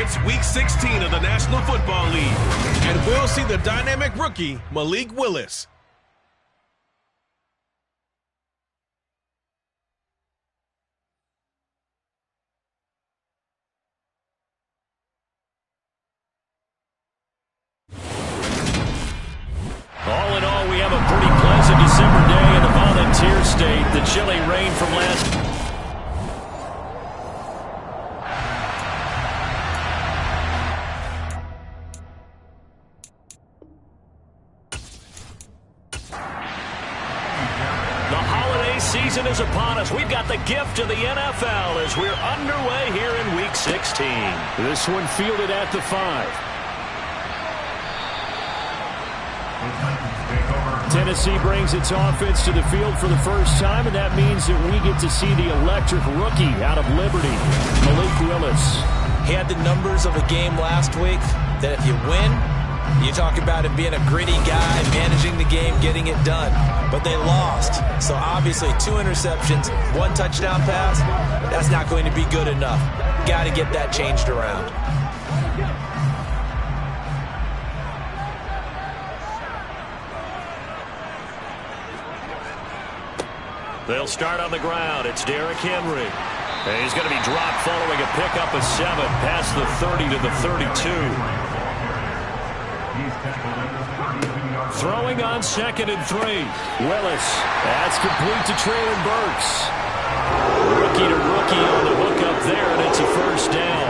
It's Week 16 of the National Football League, and we'll see the dynamic rookie, Malik Willis. All in all, we have a pretty pleasant December day in the Volunteer State. The chilly rain from last... season is upon us. We've got the gift of the NFL as we're underway here in Week 16. This one fielded at the 5. Tennessee brings its offense to the field for the first time, and that means that we get to see the electric rookie out of Liberty, Malik Willis. He had the numbers of a game last week that if you win, you talk about him being a gritty guy, managing the game, getting it done. But they lost. So obviously 2 interceptions, 1 touchdown pass, that's not going to be good enough. Got to get that changed around. They'll start on the ground. It's Derrick Henry. And he's going to be dropped following a pickup of 7 past the 30 to the 32. Throwing on 2nd and 3. Willis. That's complete to Traylon Burks. Rookie to rookie on the hook up there, and it's a first down.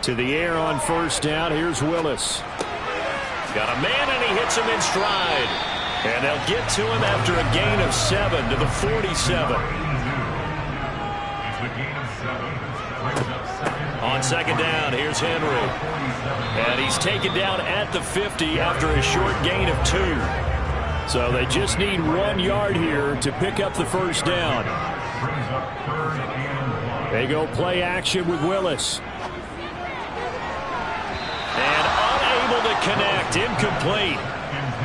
To the air on first down. Here's Willis. Got a man, and he hits him in stride. And they'll get to him after a gain of 7 to the 47. On 2nd down, here's Henry. And he's taken down at the 50 after a short gain of 2. So they just need 1 yard here to pick up the first down. They go play action with Willis. To connect, incomplete.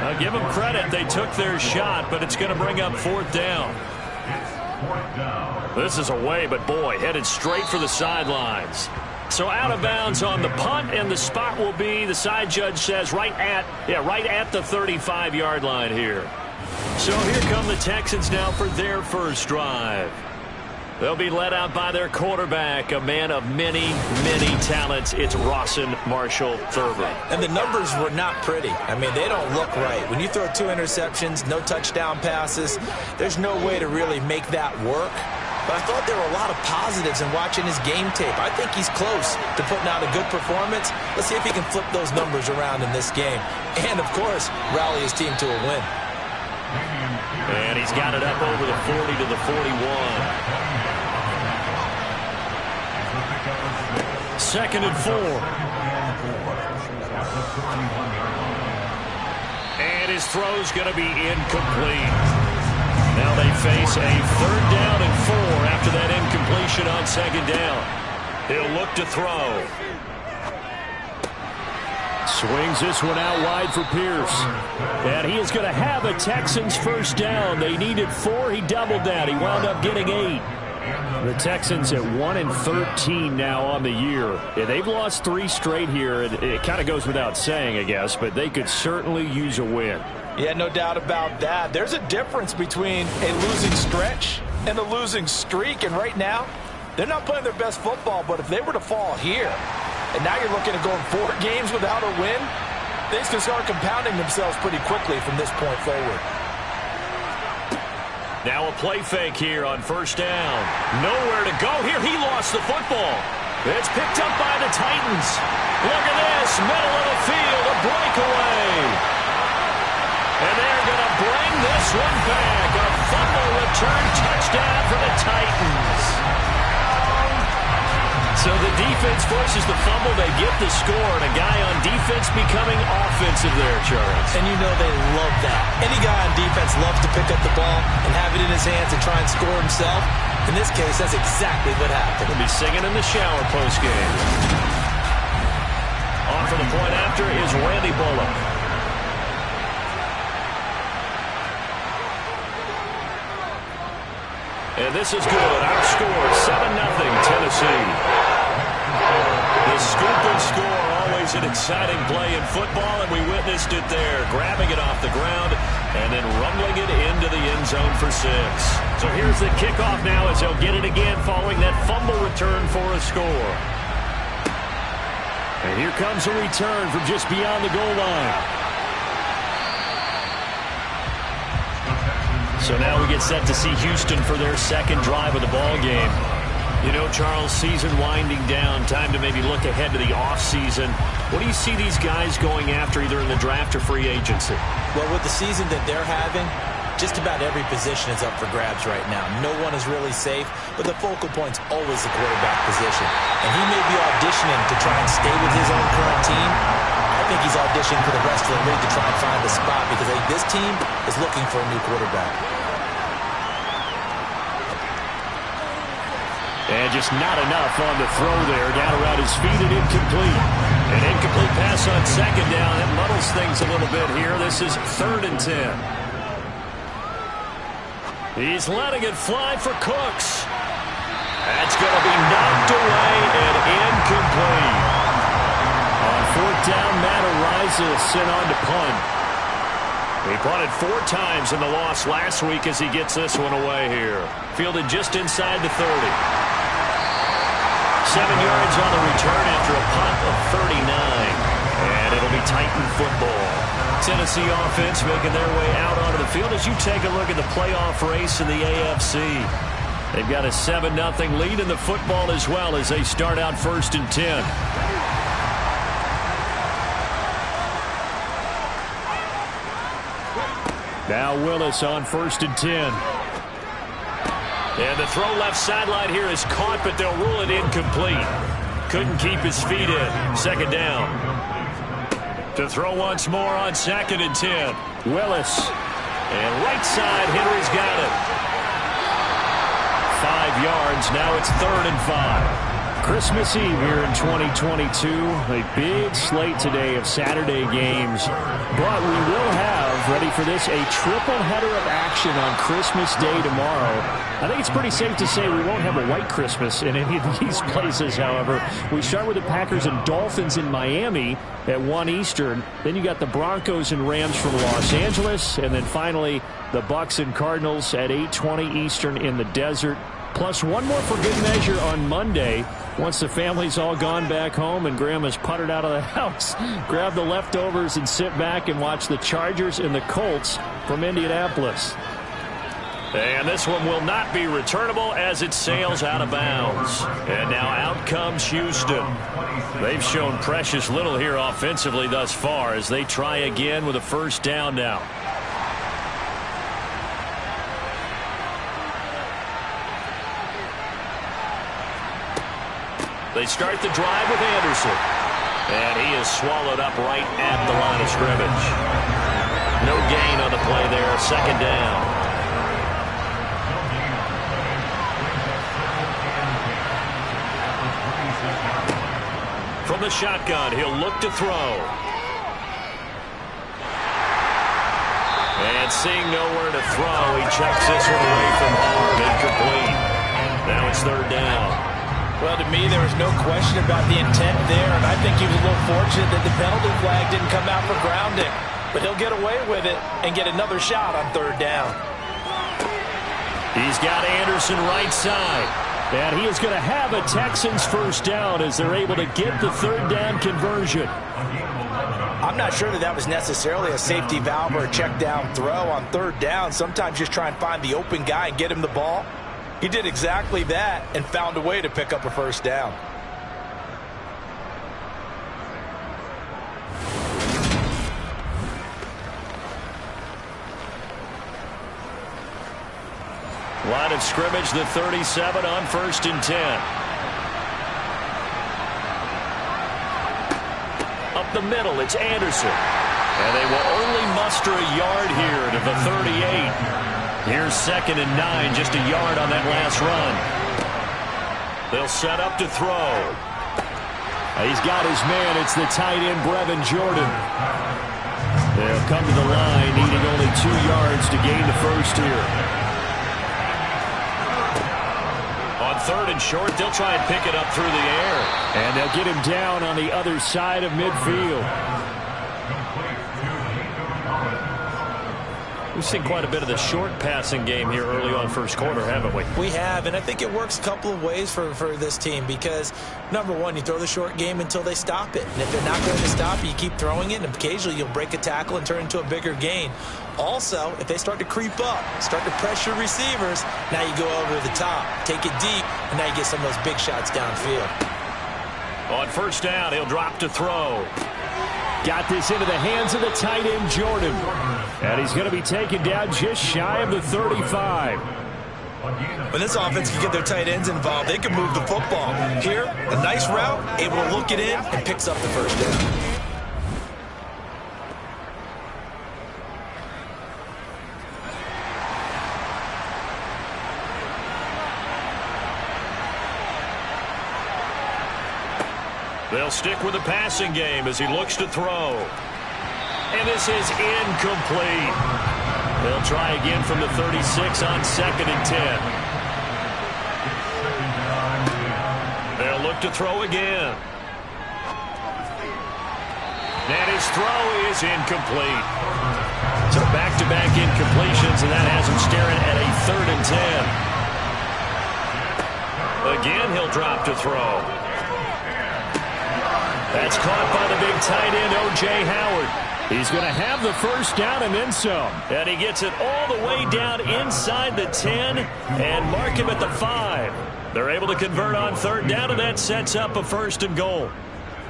I'll give them credit. They took their shot, but it's going to bring up 4th down. This is away, but boy, headed straight for the sidelines. So out of bounds on the punt, and the spot will be, the side judge says, right at the 35-yard line here. So here come the Texans now for their first drive. They'll be led out by their quarterback, a man of many, many talents. It's Rawson Marshall Thurber. And the numbers were not pretty. I mean, they don't look right. When you throw 2 interceptions, no touchdown passes, there's no way to really make that work. But I thought there were a lot of positives in watching his game tape. I think he's close to putting out a good performance. Let's see if he can flip those numbers around in this game. And, of course, rally his team to a win. And he's got it up over the 40 to the 41. 2nd and 4. And his throw's going to be incomplete. Now they face a 3rd down and 4 after that incompletion on 2nd down. He'll look to throw. Swings this one out wide for Pierce. And he is going to have a Texans first down. They needed 4. He doubled that. He wound up getting 8. The Texans at 1-13 now on the year. Yeah, they've lost 3 straight here. It kind of goes without saying, I guess, but they could certainly use a win. Yeah, no doubt about that. There's a difference between a losing stretch and a losing streak, and right now, they're not playing their best football, but if they were to fall here, and now you're looking at going 4 games without a win, things can start compounding themselves pretty quickly from this point forward. Now a play fake here on first down. Nowhere to go here. He lost the football. It's picked up by the Titans. Look at this. Middle of the field. A breakaway. And they're going to bring this one back. A fumble return touchdown for the Titans. So the defense offense forces the fumble, they get the score, and a guy on defense becoming offensive there, Charles. And you know they love that. Any guy on defense loves to pick up the ball and have it in his hands and try and score himself. In this case, that's exactly what happened. He'll be singing in the shower postgame. On for the point after is Randy Bullock. And this is good. Outscored 7-0 Tennessee. The scoop and score, always an exciting play in football, and we witnessed it there. Grabbing it off the ground and then rumbling it into the end zone for 6. So here's the kickoff now as they'll get it again following that fumble return for a score. And here comes a return from just beyond the goal line. So now we get set to see Houston for their second drive of the ball game. You know, Charles, season winding down, time to maybe look ahead to the offseason. What do you see these guys going after either in the draft or free agency? Well, with the season that they're having, just about every position is up for grabs right now. No one is really safe, but the focal point's always the quarterback position. And he may be auditioning to try and stay with his own current team. I think he's auditioning for the rest of the league to try and find a spot because I think this team is looking for a new quarterback. And just not enough on the throw there. Down around his feet and incomplete. An incomplete pass on second down. That muddles things a little bit here. This is 3rd and 10. He's letting it fly for Cooks. That's going to be knocked away and incomplete. On 4th down, Matt Araiza sent on to punt. He punted 4 times in the loss last week as he gets this one away here. Fielded just inside the 30. 7 yards on the return after a punt of 39. And it'll be Titan football. Tennessee offense making their way out onto the field as you take a look at the playoff race in the AFC. They've got a 7-0 lead in the football as well as they start out 1st and 10. Now Willis on 1st and 10. And the throw left sideline here is caught, but they'll rule it incomplete. Couldn't keep his feet in. 2nd down. To throw once more on 2nd and 10. Willis. And right side, Henry's got it. 5 yards. Now it's 3rd and 5. Christmas Eve here in 2022. A big slate today of Saturday games. But we will have, ready for this, a triple header of action on Christmas Day tomorrow. I think it's pretty safe to say we won't have a white Christmas in any of these places, however. We start with the Packers and Dolphins in Miami at 1 Eastern. Then you got the Broncos and Rams from Los Angeles. And then finally, the Bucs and Cardinals at 8:20 Eastern in the desert. Plus one more for good measure on Monday. Once the family's all gone back home and Grandma's puttered out of the house, grab the leftovers and sit back and watch the Chargers and the Colts from Indianapolis. And this one will not be returnable as it sails out of bounds. And now out comes Houston. They've shown precious little here offensively thus far as they try again with a 1st down now. They start the drive with Anderson. And he is swallowed up right at the line of scrimmage. No gain on the play there. 2nd down. From the shotgun, he'll look to throw. And seeing nowhere to throw, he checks this one away from home. Incomplete. Now it's 3rd down. Well, to me, there was no question about the intent there, and I think he was a little fortunate that the penalty flag didn't come out for grounding. But he'll get away with it and get another shot on 3rd down. He's got Anderson right side. And he is going to have a Texans 1st down as they're able to get the 3rd down conversion. I'm not sure that was necessarily a safety valve or a check down throw on 3rd down. Sometimes just try and find the open guy and get him the ball. He did exactly that and found a way to pick up a 1st down. Line of scrimmage, the 37 on 1st and 10. up the middle. It's Anderson. And they will only muster a yard here to the 38. Here's 2nd and 9, just a yard on that last run. They'll set up to throw. He's got his man. It's the tight end, Brevin Jordan. They'll come to the line, needing only 2 yards to gain the first here. On 3rd and short, they'll try and pick it up through the air. And they'll get him down on the other side of midfield. We've seen quite a bit of the short passing game here early on first quarter, haven't we? We have, and I think it works a couple of ways for this team because, number one, you throw the short game until they stop it. And if they're not going to stop it, you keep throwing it, and occasionally you'll break a tackle and turn into a bigger gain. Also, if they start to creep up, start to pressure receivers, now you go over the top, take it deep, and now you get some of those big shots downfield. On 1st down, he'll drop to throw. Got this into the hands of the tight end, Jordan. And he's going to be taken down just shy of the 35. When this offense can get their tight ends involved, they can move the football. Here, a nice route, able to look it in, and picks up the 1st down. They'll stick with the passing game as he looks to throw. And this is incomplete. They'll try again from the 36 on 2nd and 10. They'll look to throw again. And his throw is incomplete. So back-to-back incompletions, and that has him staring at a 3rd and 10. Again, he'll drop to throw. That's caught by the big tight end, O.J. Howard. He's going to have the 1st down and then some. And he gets it all the way down inside the 10 and mark him at the 5. They're able to convert on 3rd down, and that sets up a 1st and goal.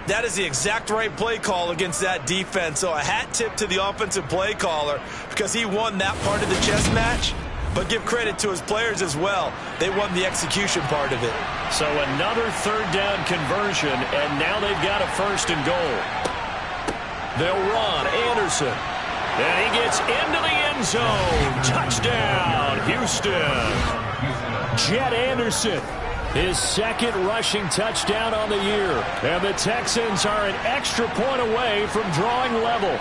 That is the exact right play call against that defense. So a hat tip to the offensive play caller because he won that part of the chess match. But give credit to his players as well. They won the execution part of it. So another 3rd down conversion, and now they've got a 1st and goal. They'll run. Anderson. And he gets into the end zone. Touchdown, Houston. Jet Anderson. His 2nd rushing touchdown on the year. And the Texans are an extra point away from drawing level.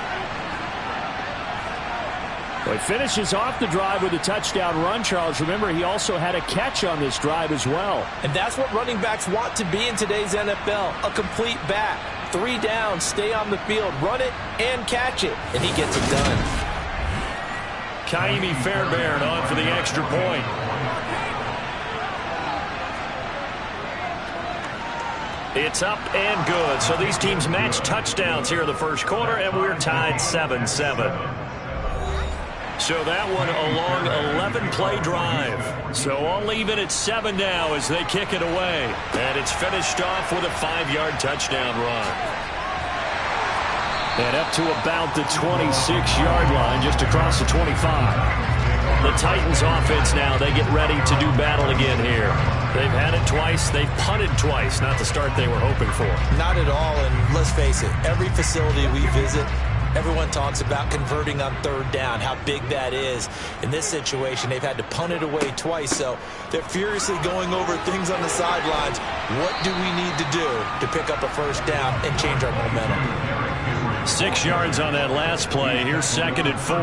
Well, he finishes off the drive with a touchdown run, Charles. Remember, he also had a catch on this drive as well. And that's what running backs want to be in today's NFL, a complete back. 3 downs, stay on the field, run it, and catch it. And he gets it done. Kaimi Fairbairn on for the extra point. It's up and good. So these teams match touchdowns here in the first quarter, and we're tied 7-7. So that one a long 11-play drive. So all even at 7 now as they kick it away. And it's finished off with a 5-yard touchdown run. And up to about the 26-yard line, just across the 25. The Titans offense now, they get ready to do battle again here. They've had it twice. They've punted twice. Not the start they were hoping for. Not at all, and let's face it, every facility we visit, everyone talks about converting on 3rd down, how big that is. In this situation, they've had to punt it away twice, so they're furiously going over things on the sidelines. What do we need to do to pick up a 1st down and change our momentum? 6 yards on that last play. Here's 2nd and 4.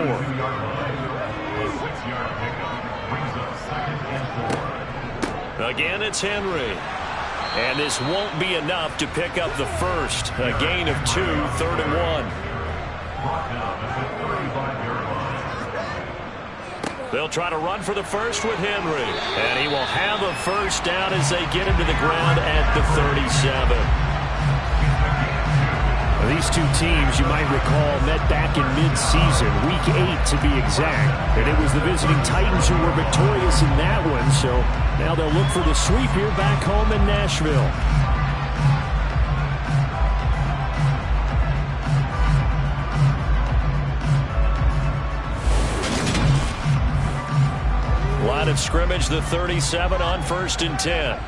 Again, it's Henry. And this won't be enough to pick up the 1st. A gain of 2, 3rd and 1. They'll try to run for the 1st with Henry. And he will have a 1st down as they get him to the ground at the 37. These two teams, you might recall, met back in mid-season, week 8 to be exact. And it was the visiting Titans who were victorious in that one. So now they'll look for the sweep here back home in Nashville. Line of scrimmage, the 37 on 1st and 10.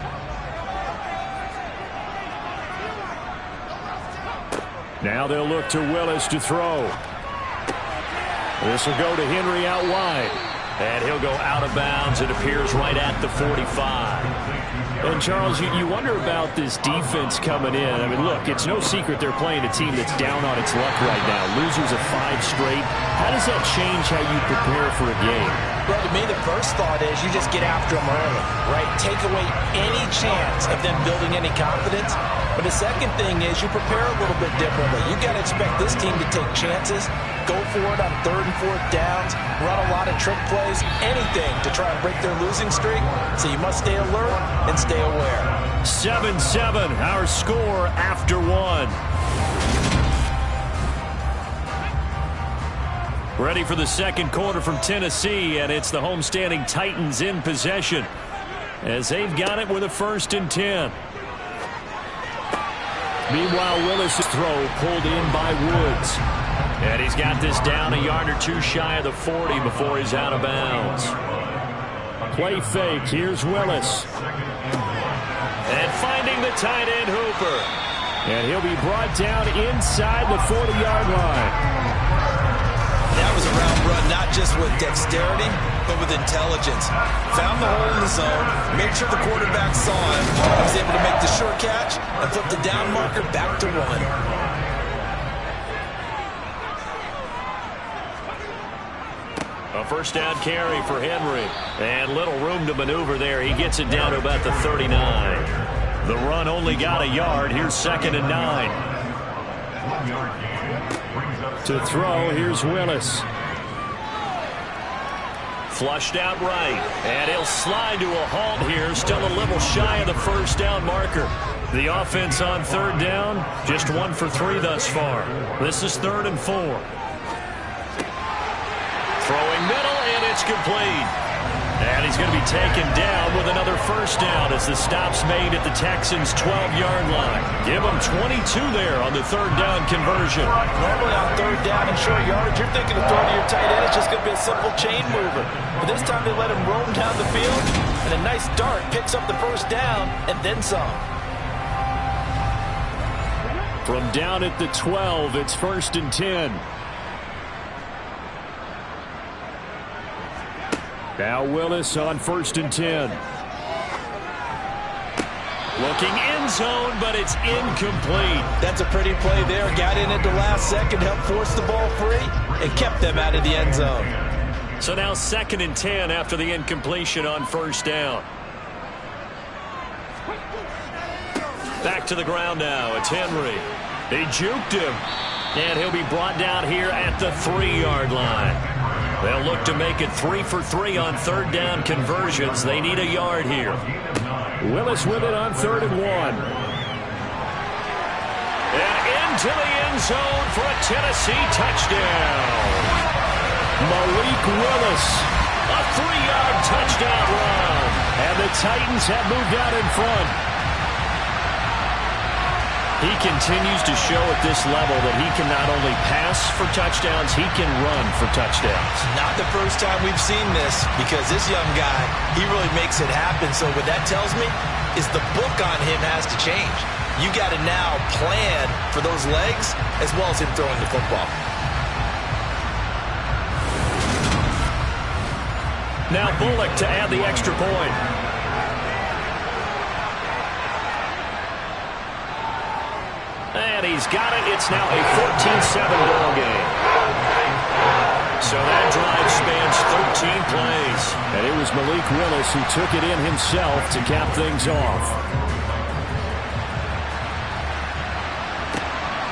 Now they'll look to Willis to throw. This will go to Henry out wide. And he'll go out of bounds. It appears right at the 45. And, Charles, you wonder about this defense coming in. I mean, look, it's no secret they're playing a team that's down on its luck right now. Losers of 5 straight. How does that change how you prepare for a game? Well, to me, the first thought is you just get after them early, right? Take away any chance of them building any confidence. But the second thing is you prepare a little bit differently. You got to expect this team to take chances, go for it on 3rd and 4th downs, run a lot of trick plays, anything to try and break their losing streak. So you must stay alert and stay aware. 7-7, our score after 1. Ready for the second quarter from Tennessee, and it's the homestanding Titans in possession as they've got it with a 1st and 10. Meanwhile, Willis' throw pulled in by Woods. And he's got this down a yard or 2 shy of the 40 before he's out of bounds. Play fake. Here's Willis. And finding the tight end Hooper. And he'll be brought down inside the 40-yard line. That was a route run, not just with dexterity, but with intelligence. Found the hole in the zone, made sure the quarterback saw him, was able to make the short catch, and flip the down marker back to 1. A first down carry for Henry. And little room to maneuver there. He gets it down to about the 39. The run only got a yard. Here's 2nd and 9. To throw, here's Willis. Flushed out right. And he'll slide to a halt here. Still a little shy of the first down marker. The offense on 3rd down, just 1 for 3 thus far. This is 3rd and 4. Throwing middle, and it's complete. And he's going to be taken down with another first down as the stop's made at the Texans' 12-yard line. Give them 22 there on the 3rd down conversion. Normally on 3rd down and short yardage, you're thinking of throwing to your tight end. It's just going to be a simple chain mover. But this time they let him roam down the field, and a nice dart picks up the first down and then some. From down at the 12, it's 1st and 10. Now Willis on 1st and 10. Looking end zone, but it's incomplete. That's a pretty play there. Got in at the last second, helped force the ball free, and kept them out of the end zone. So now 2nd and 10 after the incompletion on 1st down. Back to the ground now. It's Henry. He juked him. And he'll be brought down here at the 3-yard line. They'll look to make it 3 for 3 on 3rd down conversions. They need a yard here. Willis with it on 3rd and 1. And into the end zone for a Tennessee touchdown. Malik Willis, a 3-yard touchdown run. And the Titans have moved out in front. He continues to show at this level that he can not only pass for touchdowns, he can run for touchdowns. Not the first time we've seen this, because this young guy, he really makes it happen. So what that tells me is the book on him has to change. You got to now plan for those legs as well as him throwing the football. Now Bullock to add the extra point. And he's got it. It's now a 14-7 ball game. So that drive spans 13 plays. And it was Malik Willis who took it in himself to cap things off.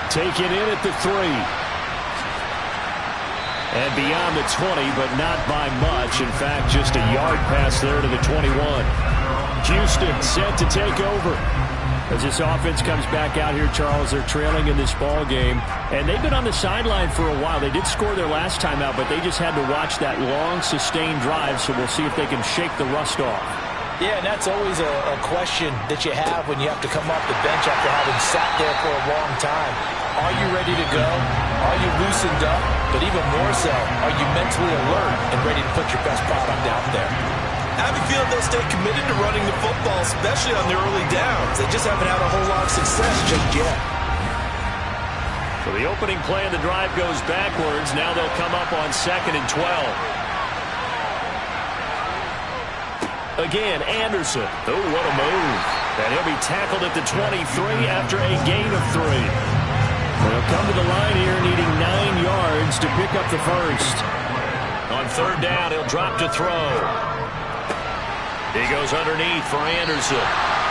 Take it in at the 3. And beyond the 20, but not by much. In fact, just a yard pass there to the 21. Houston set to take over. As this offense comes back out here, Charles, they're trailing in this ball game. And they've been on the sideline for a while. They did score their last time out, but they just had to watch that long, sustained drive, so we'll see if they can shake the rust off. Yeah, and that's always a question that you have when you have to come off the bench after having sat there for a long time. Are you ready to go? Are you loosened up? But even more so, are you mentally alert and ready to put your best product out there? I have a feeling they'll stay committed to running the football, especially on the early downs. They just haven't had a whole lot of success just yet. So the opening play of the drive goes backwards. Now they'll come up on 2nd and 12. Again, Anderson. Oh, what a move. And he'll be tackled at the 23 after a gain of 3. They'll come to the line here needing 9 yards to pick up the first. On 3rd down, he'll drop to throw. He goes underneath for Anderson.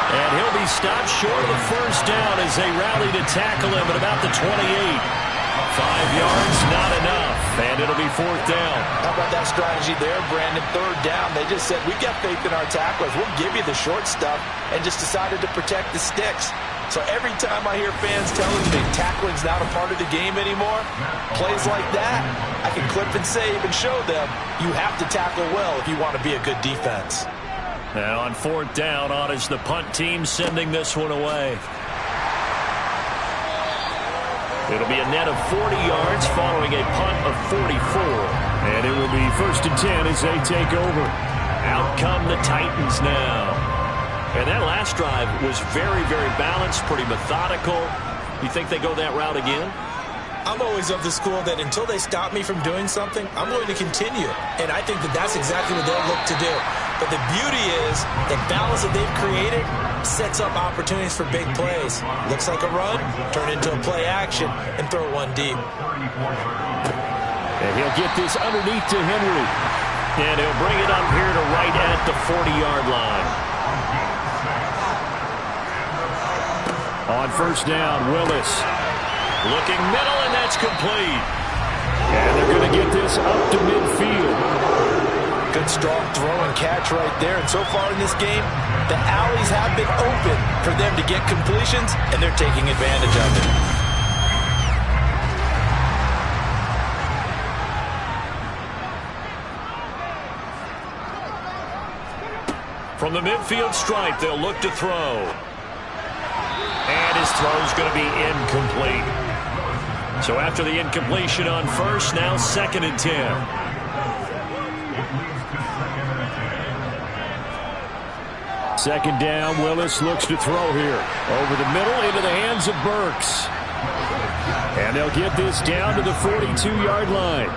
And he'll be stopped short of the first down as they rally to tackle him at about the 28. 5 yards, not enough. And it'll be 4th down. How about that strategy there, Brandon? 3rd down. They just said, we got faith in our tacklers. We'll give you the short stuff, and just decided to protect the sticks. So every time I hear fans telling me tackling's not a part of the game anymore, plays like that, I can clip and save and show them you have to tackle well if you want to be a good defense. Now on 4th down, on is the punt team sending this one away. It'll be a net of 40 yards following a punt of 44. And it will be 1st and 10 as they take over. Out come the Titans now. And that last drive was very, very balanced, pretty methodical. You think they go that route again? I'm always of the school that until they stop me from doing something, I'm going to continue. And I think that that's exactly what they'll look to do. But the beauty is the balance that they've created sets up opportunities for big plays. Looks like a run, turn into a play action, and throw one deep. And he'll get this underneath to Henry. And he'll bring it up here to right at the 40-yard line. On 1st down, Willis. Looking middle, and that's complete. And they're going to get this up to midfield. Good strong throw and catch right there. And so far in this game, the alleys have been open for them to get completions, and they're taking advantage of it. From the midfield stripe, they'll look to throw. And his throw's going to be incomplete. So after the incompletion on 1st, now 2nd and 10. Second down, Willis looks to throw here. Over the middle into the hands of Burks. And they'll get this down to the 42-yard line.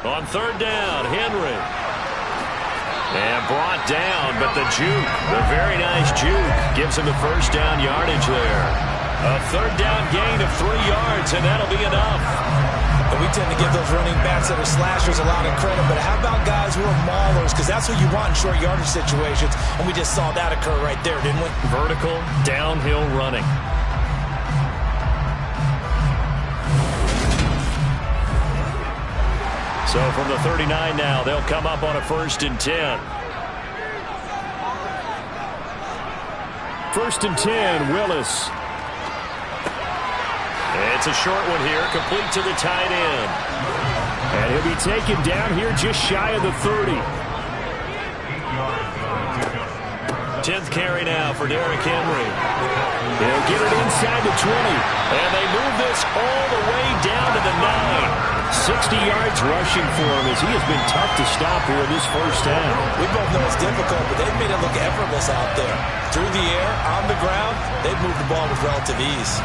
On 3rd down, Henry. And brought down, but the juke, the very nice juke, gives him the 1st down yardage there. A 3rd down gain of 3 yards, and that'll be enough. And we tend to give those running backs that are slashers a lot of credit, but how about guys who are maulers? Because that's what you want in short yardage situations, and we just saw that occur right there, didn't we? Vertical, downhill running. So from the 39 now, they'll come up on a 1st and 10. 1st and 10, Willis. It's a short one here, complete to the tight end. And he'll be taken down here just shy of the 30. 10th carry now for Derrick Henry. He'll get it inside the 20. And they move this all the way down to the 9. 60 yards rushing for him as he has been tough to stop here in this 1st half. We both know it's difficult, but they've made it look effortless out there. Through the air, on the ground, they've moved the ball with relative ease.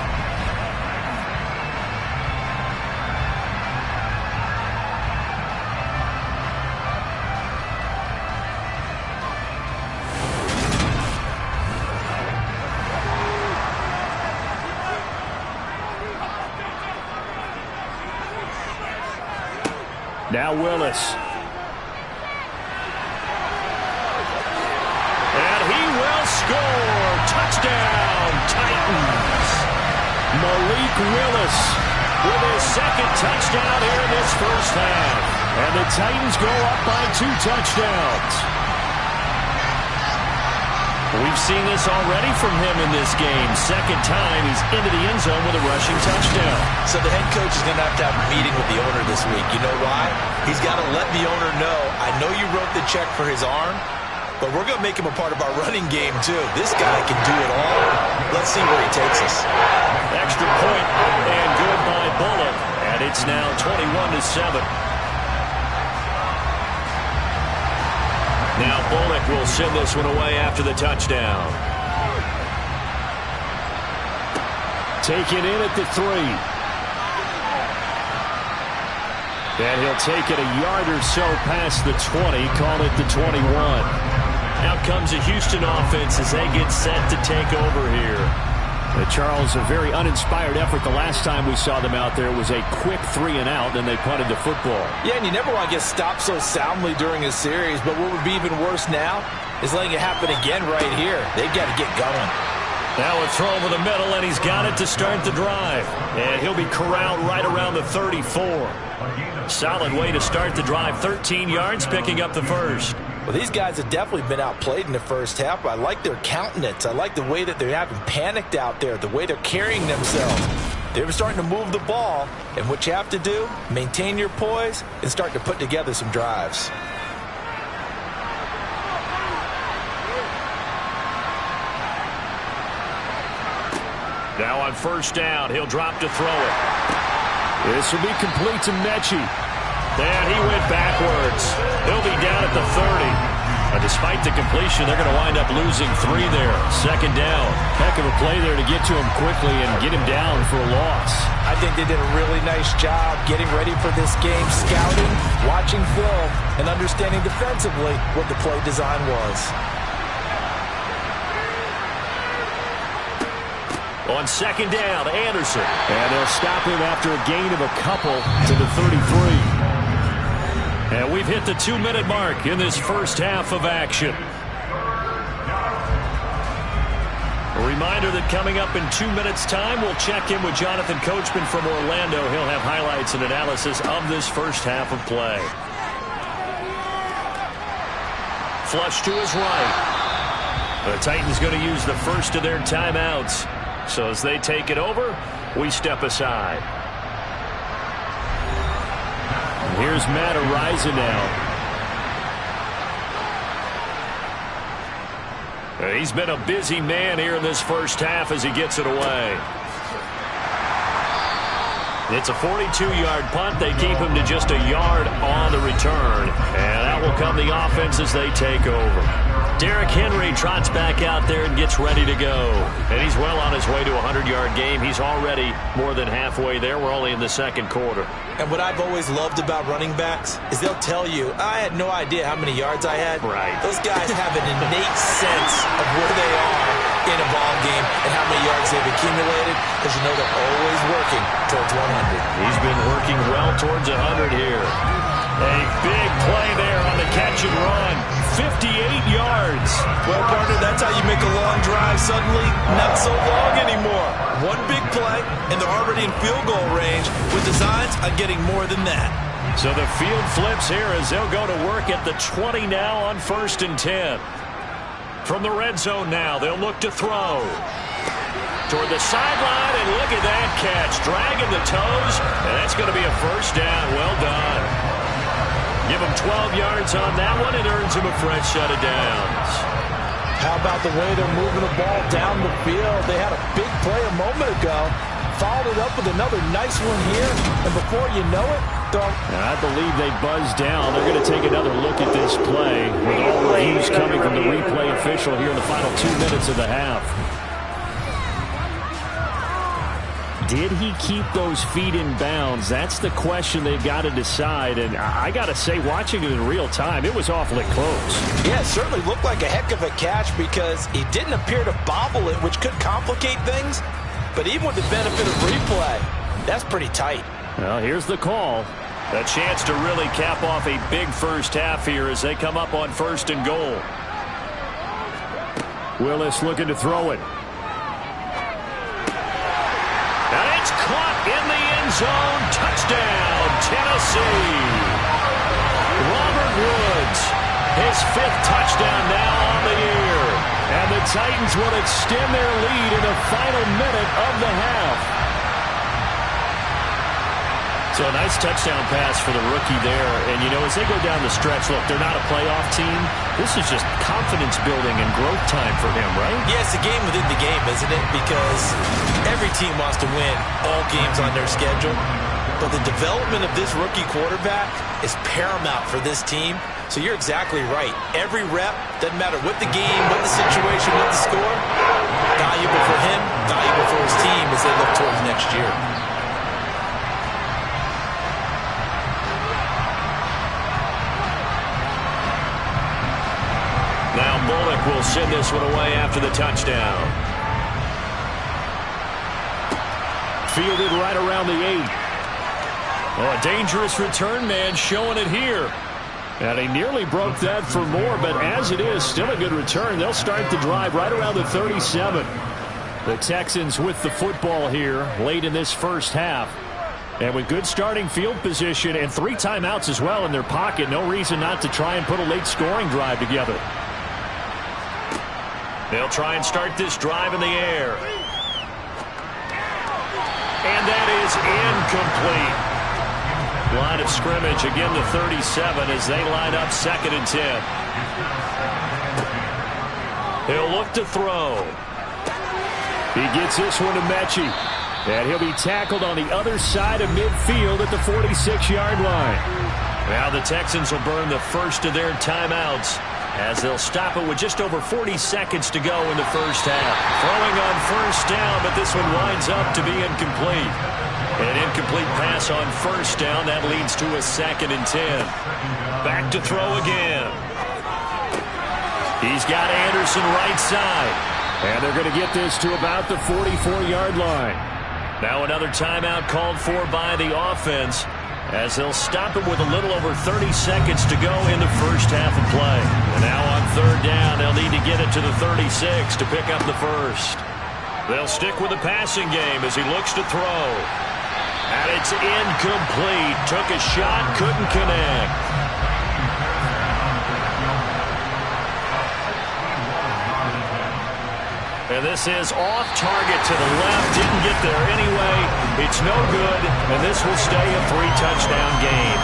Now Willis. And he will score. Touchdown, Titans. Malik Willis with his 2nd touchdown here in this 1st half. And the Titans go up by 2 touchdowns. We've seen this already from him in this game. 2nd time he's into the end zone with a rushing touchdown. So the head coach is going to have a meeting with the owner this week. You know why? He's got to let the owner know, I know you wrote the check for his arm, but we're going to make him a part of our running game too. This guy can do it all. Let's see where he takes us. Extra point and good by Bullock. And it's now 21-7. Now Bullock will send this one away after the touchdown. Taken in at the 3. And he'll take it a yard or so past the 20, call it the 21. Out comes a Houston offense as they get set to take over here. Charles, a very uninspired effort. The last time we saw them out there was a quick 3 and out, and they punted the football. Yeah, and you never want to get stopped so soundly during a series, but what would be even worse now is letting it happen again right here. They've got to get going. Now a throw over the middle, and he's got it to start the drive. And he'll be corralled right around the 34. Solid way to start the drive. 13 yards, picking up the first. Well, these guys have definitely been outplayed in the first half. I like their countenance. I like the way that they're having panicked out there, the way they're carrying themselves. They were starting to move the ball, and what you have to do, maintain your poise and start to put together some drives. Now on first down, he'll drop to throw it. This will be complete to Mechie. And he went backwards. He'll be down at the 30. Despite the completion, they're going to wind up losing 3 there. Second down. Heck of a play there to get to him quickly and get him down for a loss. I think they did a really nice job getting ready for this game, scouting, watching film, and understanding defensively what the play design was. On second down, Anderson. And they'll stop him after a gain of a couple to the 33. And we've hit the 2-minute mark in this first half of action. A reminder that coming up in 2 minutes' time, we'll check in with Jonathan Coachman from Orlando. He'll have highlights and analysis of this first half of play. Flush to his right. The Titans going to use the first of their timeouts. So as they take it over, we step aside. Here's Matt Araiza now. He's been a busy man here in this first half as he gets it away. It's a 42-yard punt. They keep him to just a yard on the return. And that will come the offense as they take over. Derrick Henry trots back out there and gets ready to go. And he's well on his way to a 100-yard game. He's already more than halfway there. We're only in the second quarter. And what I've always loved about running backs is they'll tell you, I had no idea how many yards I had. Right. Those guys have an innate sense of where they are in a ball game and how many yards they've accumulated, because you know they're always working towards 100. He's been working well towards 100 here. A big play there on the catch and run. 58 yards. Well, partner, that's how you make a long drive suddenly not so long anymore. One big play, and they're already in field goal range with designs on getting more than that. So the field flips here as they'll go to work at the 20 now on 1st and 10. From the red zone now, they'll look to throw. Toward the sideline, and look at that catch. Dragging the toes, and that's going to be a first down. Well done. Give him 12 yards on that one. It earns him a fresh set of downs. How about the way they're moving the ball down the field? They had a big play a moment ago. Followed it up with another nice one here. And before you know it, I believe they buzzed down. They're going to take another look at this play with all reviews coming from the replay official here in the final 2 minutes of the half. Did he keep those feet in bounds? That's the question they've got to decide. And I got to say, watching it in real time, it was awfully close. Yeah, it certainly looked like a heck of a catch because he didn't appear to bobble it, which could complicate things. But even with the benefit of replay, that's pretty tight. Well, here's the call. A chance to really cap off a big first half here as they come up on 1st and goal. Willis looking to throw it. And it's caught in the end zone. Touchdown, Tennessee. Robert Woods, his 5th touchdown now on the year. And the Titans will extend their lead in the final minute of the half. So a nice touchdown pass for the rookie there. And, you know, as they go down the stretch, look, they're not a playoff team. This is just confidence building and growth time for him, right? Yeah, it's a game within the game, isn't it? Because every team wants to win all games on their schedule. But the development of this rookie quarterback is paramount for this team. So you're exactly right. Every rep, doesn't matter what the game, what the situation, what the score, valuable for him, valuable for his team as they look towards next year. Now Bullock will send this one away after the touchdown. Fielded right around the 8. Oh, a dangerous return man showing it here. And he nearly broke that for more, but as it is, still a good return. They'll start the drive right around the 37. The Texans with the football here late in this first half. And with good starting field position and 3 timeouts as well in their pocket, no reason not to try and put a late scoring drive together. They'll try and start this drive in the air. And that is incomplete. Line of scrimmage, again the 37 as they line up 2nd and 10. He'll look to throw. He gets this one to Mechie. And he'll be tackled on the other side of midfield at the 46-yard line. Now the Texans will burn the first of their timeouts as they'll stop it with just over 40 seconds to go in the first half. Throwing on first down, but this one winds up to be incomplete. An incomplete pass on first down. That leads to a 2nd and 10. Back to throw again. He's got Anderson right side. And they're going to get this to about the 44-yard line. Now another timeout called for by the offense as they'll stop it with a little over 30 seconds to go in the first half of play. And now on 3rd down, they'll need to get it to the 36 to pick up the first. They'll stick with the passing game as he looks to throw. And it's incomplete. Took a shot, couldn't connect. And this is off target to the left. Didn't get there anyway. It's no good, and this will stay a 3-touchdown game.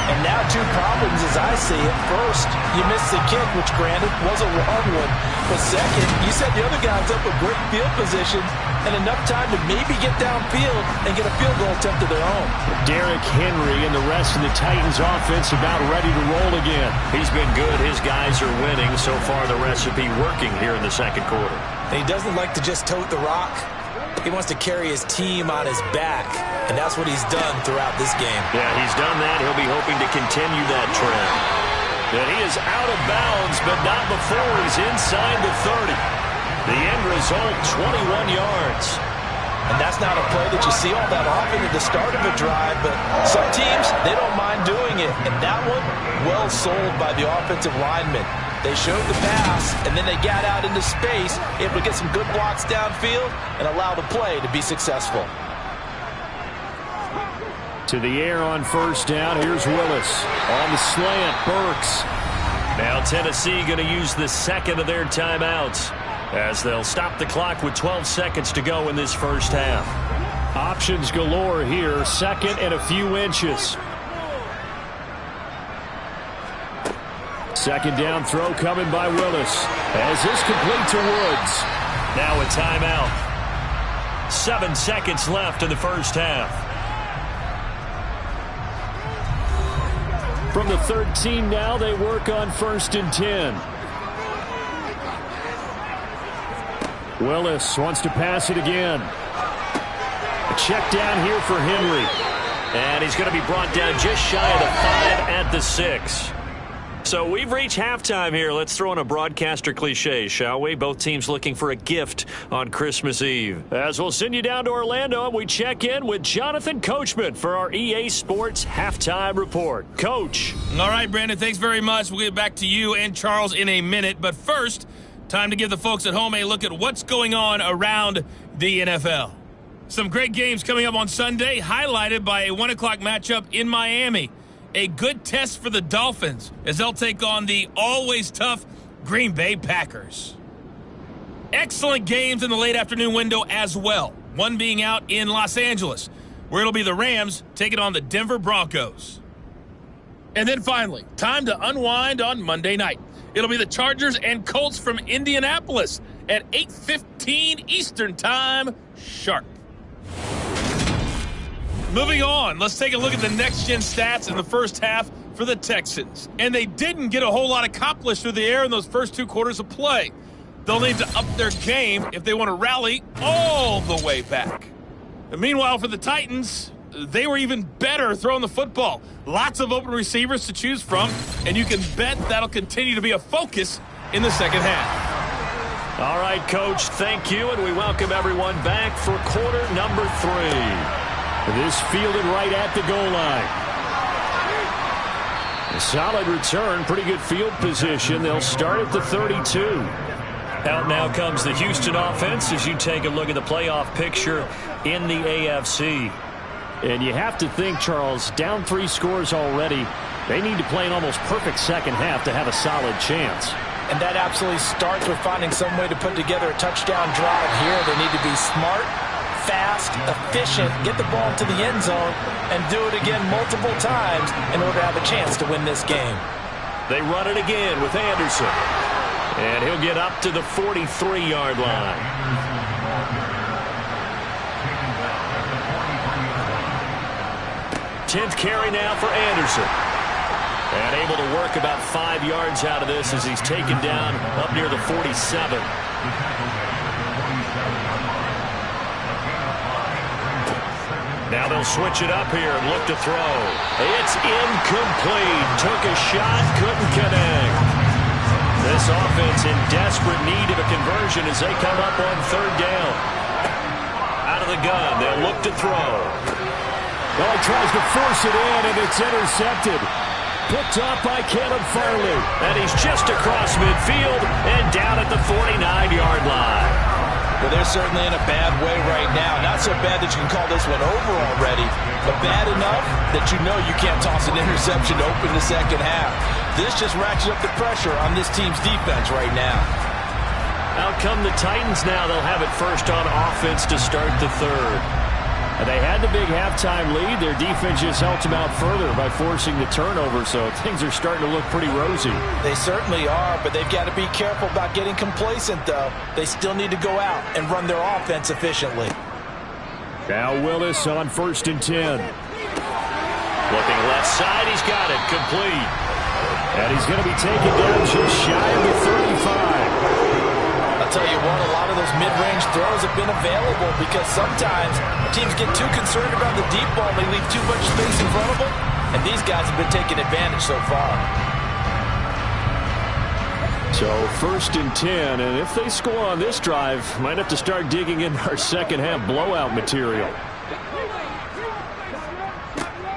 And now 2 problems as I see it. First, you missed the kick, which granted was a long one. But second, you set the other guys up with great field position and enough time to maybe get downfield and get a field goal attempt of their own. Derrick Henry and the rest of the Titans offense about ready to roll again. He's been good. His guys are winning. So far, the recipe working here in the 2nd quarter. And he doesn't like to just tote the rock. He wants to carry his team on his back, and that's what he's done throughout this game. Yeah, he's done that. He'll be hoping to continue that trend. And he is out of bounds, but not before he's inside the 30. The end result, 21 yards. And that's not a play that you see all that often at the start of a drive, but some teams, they don't mind doing it. And that one, well sold by the offensive lineman. They showed the pass, and then they got out into space, able to get some good blocks downfield and allow the play to be successful. To the air on first down. Here's Willis. On the slant, Burks. Now Tennessee going to use the 2nd of their timeouts as they'll stop the clock with 12 seconds to go in this first half. Options galore here. 2nd and a few inches. 2nd down throw coming by Willis. As this complete to Woods. Now a timeout. 7 seconds left in the first half. From the 13 now, they work on 1st and 10. Willis wants to pass it again. A check down here for Henry. And he's going to be brought down just shy of the 5 at the 6. So we've reached halftime here. Let's throw in a broadcaster cliche, shall we? Both teams looking for a gift on Christmas Eve. As we'll send you down to Orlando, and we check in with Jonathan Coachman for our EA Sports Halftime Report. Coach. All right, Brandon, thanks very much. We'll get back to you and Charles in a minute. But first, time to give the folks at home a look at what's going on around the NFL. Some great games coming up on Sunday, highlighted by a 1 o'clock matchup in Miami. A good test for the Dolphins as they'll take on the always tough Green Bay Packers. Excellent games in the late afternoon window as well. One being out in Los Angeles, where it'll be the Rams taking on the Denver Broncos. And then finally, time to unwind on Monday night. It'll be the Chargers and Colts from Indianapolis at 8:15 Eastern Time sharp. Moving on, let's take a look at the next-gen stats in the first half for the Texans. And they didn't get a whole lot accomplished through the air in those first 2 quarters of play. They'll need to up their game if they want to rally all the way back. And meanwhile, for the Titans, they were even better throwing the football. Lots of open receivers to choose from, and you can bet that'll continue to be a focus in the second half. All right, Coach, thank you, and we welcome everyone back for quarter number 3. This fielded right at the goal line. A solid return, pretty good field position. They'll start at the 32. Out now comes the Houston offense as you take a look at the playoff picture in the AFC. And you have to think, Charles, down 3 scores already. They need to play an almost perfect second half to have a solid chance. And that absolutely starts with finding some way to put together a touchdown drive here. They need to be smart, fast, efficient, get the ball into the end zone, and do it again multiple times in order to have a chance to win this game. They run it again with Anderson. And he'll get up to the 43-yard line. Tenth carry now for Anderson. And able to work about 5 yards out of this as he's taken down up near the 47. Now they'll switch it up here and look to throw. It's incomplete. Took a shot, couldn't connect. This offense in desperate need of a conversion as they come up on 3rd down. Out of the gun, they'll look to throw. Well, he tries to force it in, and it's intercepted. Picked up by Caleb Farley. And he's just across midfield and down at the 49-yard line. Well, they're certainly in a bad way right now. Not so bad that you can call this one over already, but bad enough that you know you can't toss an interception to open the second half. This just ratchets up the pressure on this team's defense right now. Out come the Titans now. They'll have it first on offense to start the 3rd. And they had the big halftime lead. Their defense just helped them out further by forcing the turnover, so things are starting to look pretty rosy. They certainly are, but they've got to be careful about getting complacent, though. They still need to go out and run their offense efficiently. Now Willis on 1st and 10. Looking left side, he's got it, complete. And he's going to be taken down just shy of the 35. I'll tell you what, a lot of those mid-range throws have been available because sometimes teams get too concerned about the deep ball. They leave too much space in front of them, and these guys have been taking advantage so far. So 1st and 10, and if they score on this drive, might have to start digging in our second half blowout material.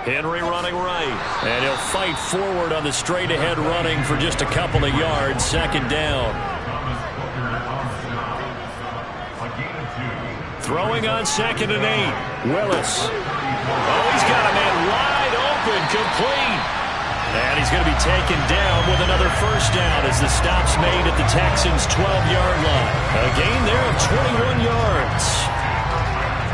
Henry running right, and he'll fight forward on the straight-ahead running for just a couple of yards, 2nd down. Throwing on 2nd and 8. Willis. Oh, he's got a man wide open, complete. And he's going to be taken down with another 1st down as the stop's made at the Texans' 12-yard line. A gain there of 21 yards.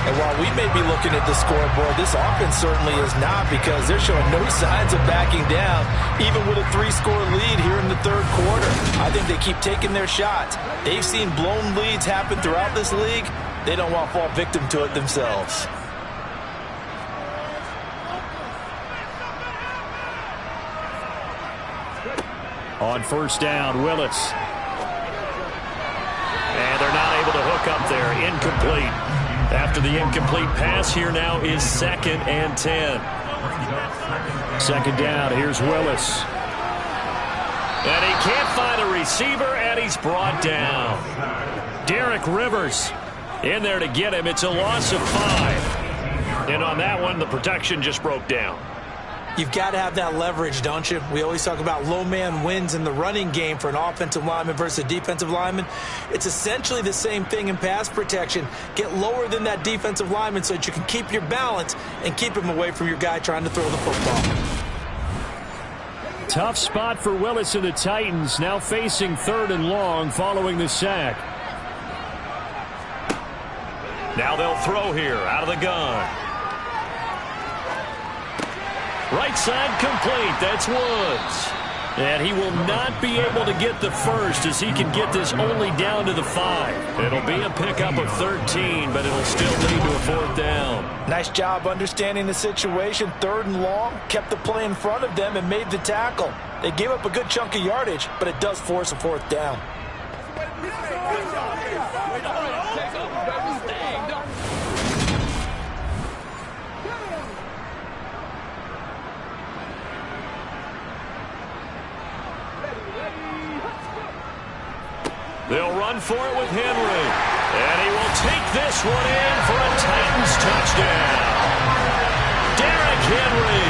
And while we may be looking at the scoreboard, this offense certainly is not because they're showing no signs of backing down, even with a 3-score lead here in the 3rd quarter. I think they keep taking their shots. They've seen blown leads happen throughout this league. They don't want to fall victim to it themselves. On 1st down, Willis. And they're not able to hook up there. Incomplete. After the incomplete pass, here now is 2nd and 10. 2nd down, here's Willis. And he can't find a receiver, and he's brought down. Derek Rivers in there to get him. It's a loss of 5. And on that one, the protection just broke down. You've got to have that leverage, don't you? We always talk about low man wins in the running game for an offensive lineman versus a defensive lineman. It's essentially the same thing in pass protection. Get lower than that defensive lineman so that you can keep your balance and keep him away from your guy trying to throw the football. Tough spot for Willis and the Titans, now facing 3rd and long following the sack. Now they'll throw here out of the gun. Right side complete. That's Woods. And he will not be able to get the first as he can get this only down to the 5. It'll be a pickup of 13, but it'll still lead to a 4th down. Nice job understanding the situation. 3rd and long, kept the play in front of them and made the tackle. They gave up a good chunk of yardage, but it does force a 4th down. They'll run for it with Henry. And he will take this one in for a Titans touchdown. Derrick Henry,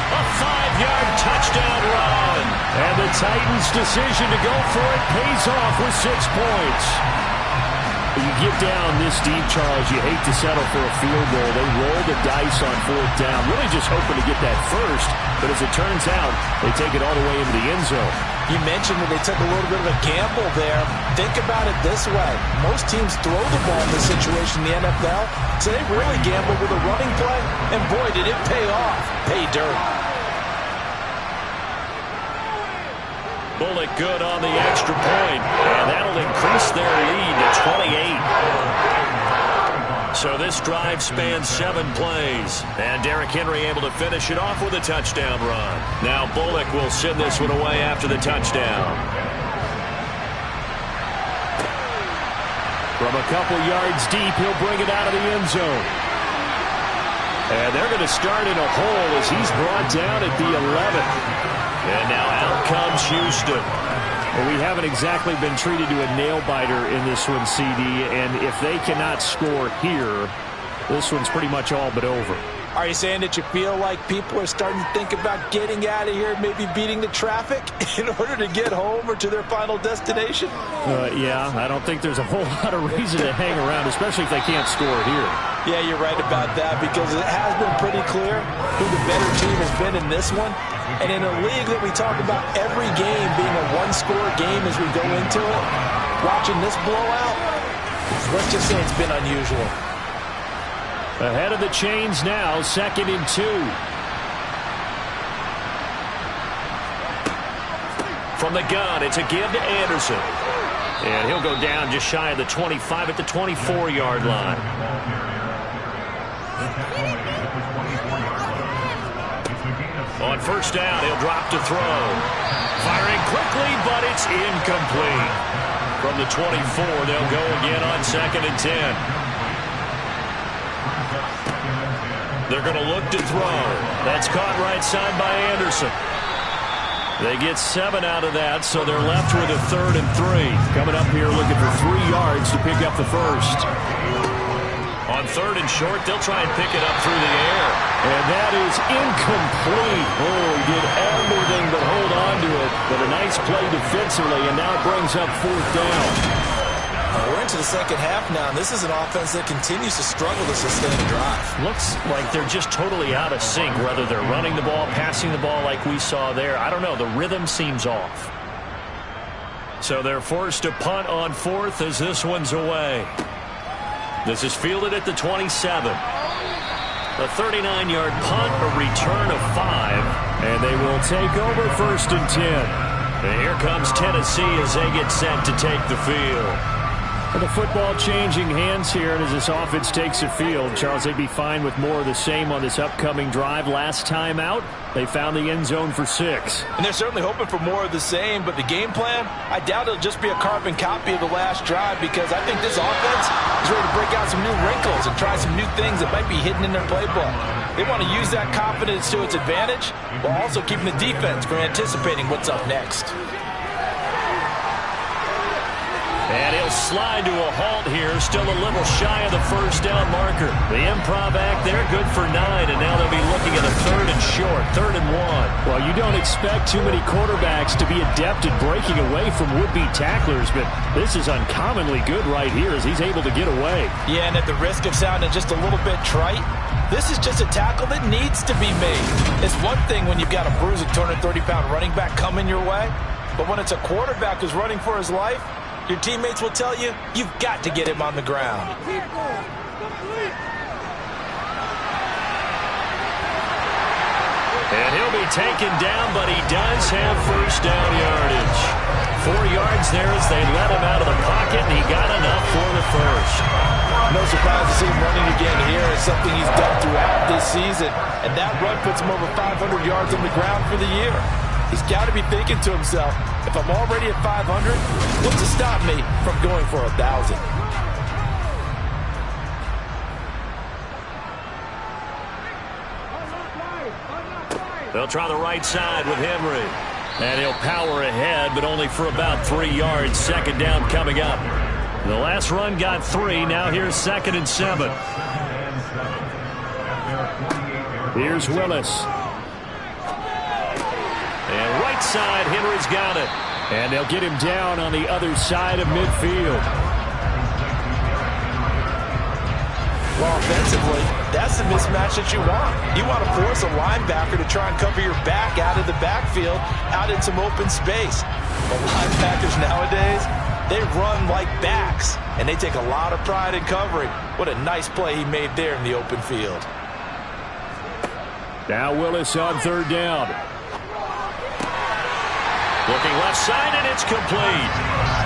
a 5-yard touchdown run. And the Titans' decision to go for it pays off with 6 points. When you get down this deep, Charles, you hate to settle for a field goal. They roll the dice on 4th down, really just hoping to get that first. But as it turns out, they take it all the way into the end zone. You mentioned that they took a little bit of a gamble there. Think about it this way. Most teams throw the ball in this situation in the NFL, so they really gamble with a running play, and boy, did it pay off. Pay dirt. Bullock good on the extra point, and that'll increase their lead to 28. So this drive spans 7 plays, and Derrick Henry able to finish it off with a touchdown run. Now Bullock will send this one away after the touchdown. From a couple yards deep, he'll bring it out of the end zone. And they're going to start in a hole as he's brought down at the 11th. And now out comes Houston. Well, we haven't exactly been treated to a nail-biter in this one, CD, and if they cannot score here, this one's pretty much all but over. Are you saying that you feel like people are starting to think about getting out of here, maybe beating the traffic in order to get home or to their final destination? Yeah, I don't think there's a whole lot of reason to hang around, especially if they can't score here. Yeah, you're right about that, because it has been pretty clear who the better team has been in this one. And in a league that we talk about every game being a one-score game as we go into it, watching this blowout, let's just say it's been unusual. Ahead of the chains now, 2nd and 2. From the gun, it's a give to Anderson. And he'll go down just shy of the 25 at the 24-yard line. On 1st down, he'll drop to throw. Firing quickly, but it's incomplete. From the 24, they'll go again on 2nd and 10. They're going to look to throw. That's caught right side by Anderson. They get 7 out of that, so they're left with a 3rd and 3. Coming up here looking for 3 yards to pick up the first. On 3rd and short, they'll try and pick it up through the air. And that is incomplete. Oh, he did everything but hold on to it. But a nice play defensively, and now it brings up 4th down. We're into the second half now, and this is an offense that continues to struggle to sustain a drive. Looks like they're just totally out of sync, whether they're running the ball, passing the ball like we saw there. I don't know. The rhythm seems off. So they're forced to punt on 4th as this one's away. This is fielded at the 27. A 39-yard punt, a return of 5. And they will take over 1st and 10. And here comes Tennessee as they get set to take the field. And the football changing hands here, and as this offense takes the field, Charles, they'd be fine with more of the same on this upcoming drive. Last time out, they found the end zone for 6. And they're certainly hoping for more of the same, but the game plan, I doubt it'll just be a carbon copy of the last drive, because I think this offense is ready to break out some new wrinkles and try some new things that might be hidden in their playbook. They want to use that confidence to its advantage, while also keeping the defense from anticipating what's up next. And he'll slide to a halt here, still a little shy of the 1st down marker. The improv act there, good for 9, and now they'll be looking at a 3rd and short, 3rd and 1. Well, you don't expect too many quarterbacks to be adept at breaking away from would-be tacklers, but this is uncommonly good right here as he's able to get away. Yeah, and at the risk of sounding just a little bit trite, this is just a tackle that needs to be made. It's one thing when you've got a bruising 230-pound running back coming your way, but when it's a quarterback who's running for his life, your teammates will tell you, you've got to get him on the ground. And he'll be taken down, but he does have first down yardage. 4 yards there as they let him out of the pocket, and he got enough for the first. No surprise to see him running again here. It's something he's done throughout this season. And that run puts him over 500 yards on the ground for the year. He's got to be thinking to himself, if I'm already at 500, what's to stop me from going for 1,000? They'll try the right side with Henry. And he'll power ahead, but only for about 3 yards. Second down coming up. The last run got 3. Now here's 2nd and 7. Here's Willis. And right side, Henry's got it. And they'll get him down on the other side of midfield. Well, offensively, that's the mismatch that you want. You want to force a linebacker to try and cover your back out of the backfield, out in some open space. But linebackers nowadays, they run like backs, and they take a lot of pride in covering. What a nice play he made there in the open field. Now Willis on 3rd down. Looking left side, and it's complete.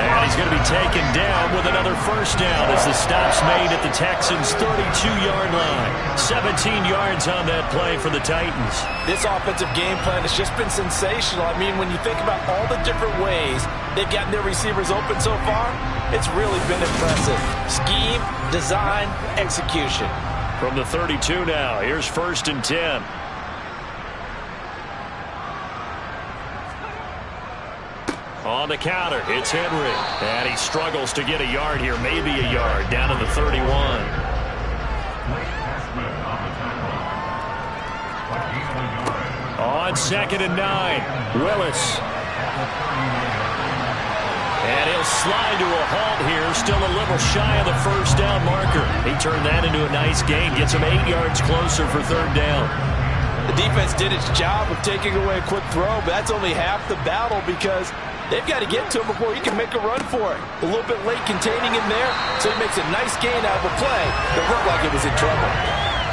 And he's going to be taken down with another first down as the stop's made at the Texans' 32-yard line. 17 yards on that play for the Titans. This offensive game plan has just been sensational. I mean, when you think about all the different ways they've gotten their receivers open so far, it's really been impressive. Scheme, design, execution. From the 32 now, here's 1st and 10. On the counter, it's Henry. And he struggles to get a yard here, maybe a yard, down to the 31. On 2nd and 9, Willis. And he'll slide to a halt here, still a little shy of the first down marker. He turned that into a nice gain, gets him 8 yards closer for 3rd down. The defense did its job of taking away a quick throw, but that's only half the battle because they've got to get to him before he can make a run for it. A little bit late containing him there, so he makes a nice gain out of a play that looked like it was in trouble.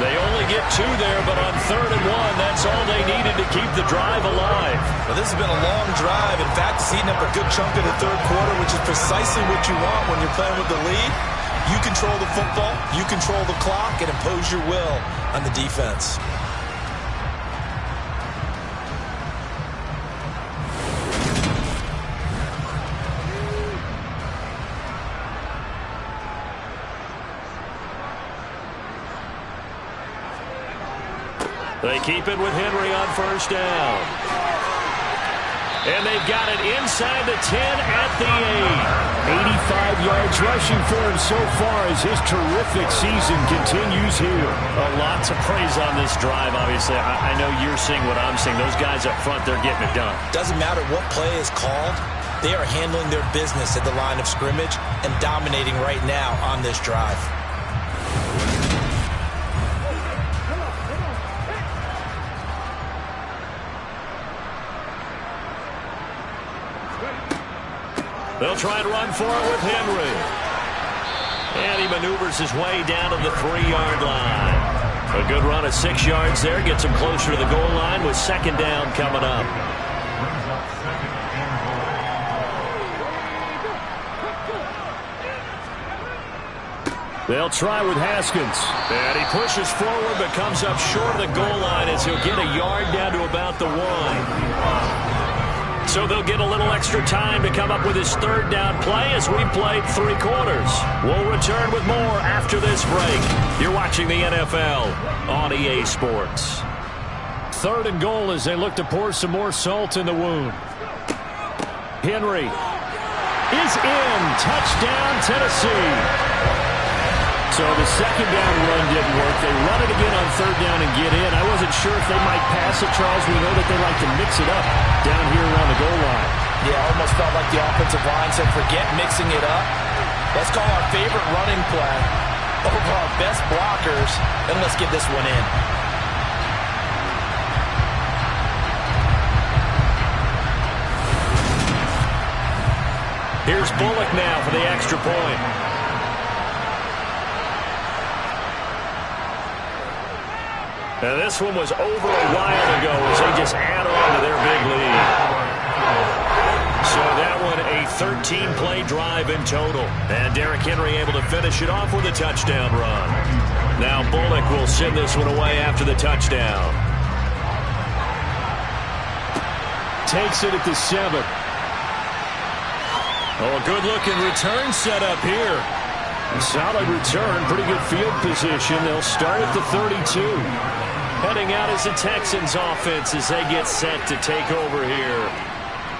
They only get 2 there, but on 3rd and 1, that's all they needed to keep the drive alive. Well, this has been a long drive. In fact, it's eaten up a good chunk of the 3rd quarter, which is precisely what you want when you're playing with the lead. You control the football, you control the clock, and impose your will on the defense. They keep it with Henry on 1st down. And they've got it inside the 10 at the 8. 85 yards rushing for him so far as his terrific season continues here. A lot to praise on this drive, obviously. I know you're seeing what I'm seeing. Those guys up front, they're getting it done. Doesn't matter what play is called. They are handling their business at the line of scrimmage and dominating right now on this drive. They'll try and run for it with Henry. And he maneuvers his way down to the 3-yard line. A good run of 6 yards there. Gets him closer to the goal line with 2nd down coming up. They'll try with Haskins. And he pushes forward but comes up short of the goal line as he'll get a yard down to about the 1. So they'll get a little extra time to come up with his 3rd down play as we played 3 quarters. We'll return with more after this break. You're watching the NFL on EA Sports. 3rd and goal as they look to pour some more salt in the wound. Henry is in. Touchdown, Tennessee. So the 2nd down run didn't work. They run it again on 3rd down and get in. I wasn't sure if they might pass it, Charles. We know that they like to mix it up down here around the goal line. Yeah, almost felt like the offensive line said, forget mixing it up. Let's call our favorite running play over our best blockers, and let's get this one in. Here's Bullock now for the extra point. Now this one was over a while ago as they just add on to their big lead. So that one a 13-play drive in total. And Derrick Henry able to finish it off with a touchdown run. Now Bullock will send this one away after the touchdown. Takes it at the 7. Oh, a good-looking return set up here. A solid return, pretty good field position. They'll start at the 32. Heading out is the Texans offense as they get set to take over here.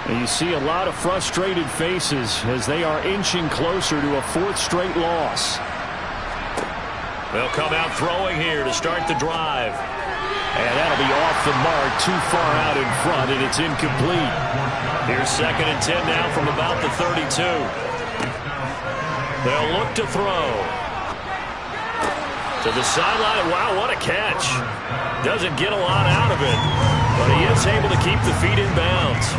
And you see a lot of frustrated faces as they are inching closer to a 4th straight loss. They'll come out throwing here to start the drive. And that'll be off the mark, too far out in front, and it's incomplete. Here's 2nd and 10 now from about the 32. They'll look to throw. To the sideline. Wow, what a catch. Doesn't get a lot out of it, but he is able to keep the feet in bounds.